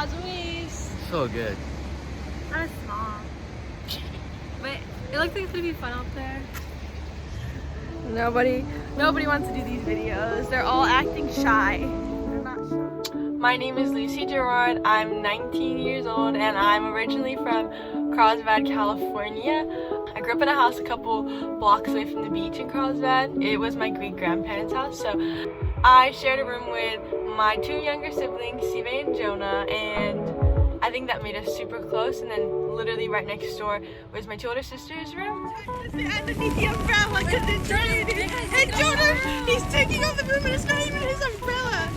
How's the waves? So good. Kind of small. But it looks like it's gonna be fun out there. Nobody wants to do these videos. They're all acting shy. They're not shy. My name is Mata'utia Jarrard. I'm 19 years old and I'm originally from Carlsbad, California. I grew up in a house a couple blocks away from the beach in Carlsbad. It was my great-grandparents' house, so I shared a room with my two younger siblings, Sive and Jonah, and I think that made us super close. And then literally right next door was my two older sisters' room. Underneath the umbrella because it's raining. And Jonah, he's taking off the room and it's not even his umbrella.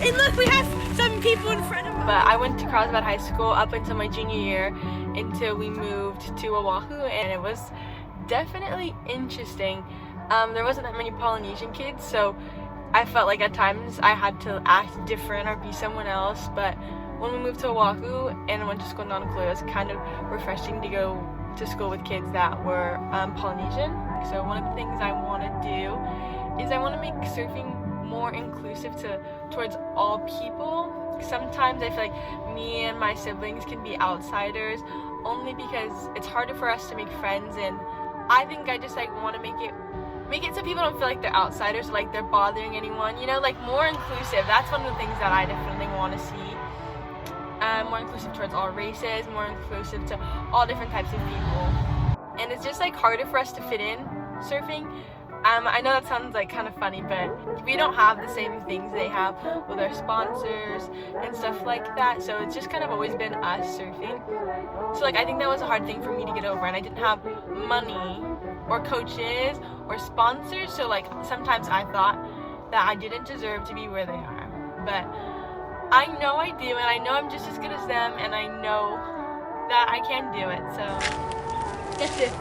And look, we have some people in front of us. But I went to Carlsbad High School up until my junior year, until we moved to Oahu, and it was definitely interesting. There wasn't that many Polynesian kids, so I felt like at times I had to act different or be someone else. But when we moved to Oahu and went to school in Honolulu, it was kind of refreshing to go to school with kids that were Polynesian. So one of the things I want to do is I want to make surfing more inclusive towards all people. Sometimes I feel like me and my siblings can be outsiders only because it's harder for us to make friends, and I think I just like want to make it so people don't feel like they're outsiders, like they're bothering anyone, you know, like more inclusive. That's one of the things that I definitely want to see. More inclusive towards all races, more inclusive to all different types of people. And it's just like harder for us to fit in surfing. I know that sounds like kind of funny, but we don't have the same things they have with our sponsors and stuff like that. So it's just kind of always been us surfing. So like I think that was a hard thing for me to get over, and I didn't have money or coaches or sponsors. So like sometimes I thought that I didn't deserve to be where they are. But I know I do, and I know I'm just as good as them, and I know that I can do it. So that's it.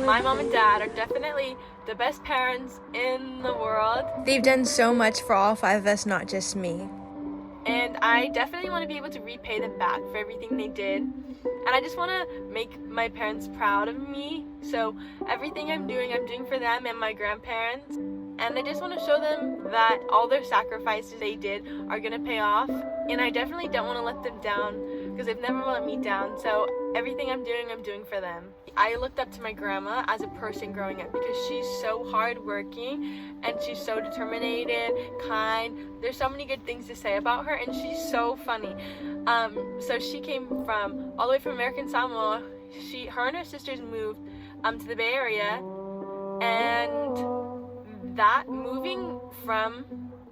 My mom and dad are definitely the best parents in the world. They've done so much for all five of us, not just me. And I definitely want to be able to repay them back for everything they did. And I just want to make my parents proud of me. So everything I'm doing for them and my grandparents. And I just want to show them that all their sacrifices they did are going to pay off. And I definitely don't want to let them down, because they've never let me down. So everything I'm doing for them. I looked up to my grandma as a person growing up because she's so hardworking and she's so determined, kind. There's so many good things to say about her, and she's so funny. So she came from all the way from American Samoa. Her and her sisters moved to the Bay Area, and that moving from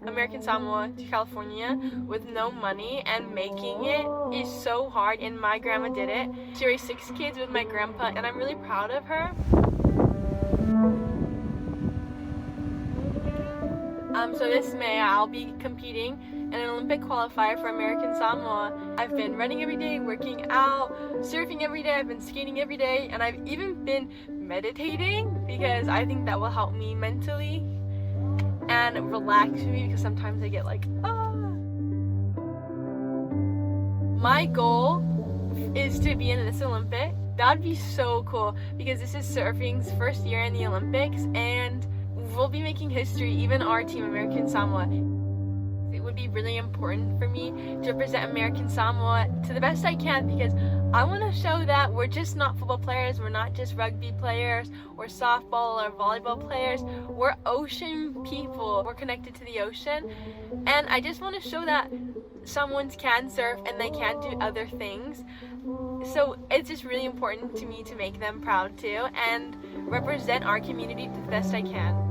American Samoa to California with no money and making it is so hard, and my grandma did it. She raised 6 kids with my grandpa, and I'm really proud of her. So this May I'll be competing in an Olympic Qualifier for American Samoa. I've been running every day, working out, surfing every day, I've been skating every day, and I've even been meditating because I think that will help me mentally and relax me, because sometimes I get like, ah. My goal is to be in this Olympic. That'd be so cool, because this is surfing's first year in the Olympics, and we'll be making history, even our team, American Samoa. It would be really important for me to represent American Samoa to the best I can, because I want to show that we're just not football players, we're not just rugby players or softball or volleyball players, we're ocean people, we're connected to the ocean, and I just want to show that Samoans can surf and they can do other things. So it's just really important to me to make them proud too and represent our community the best I can.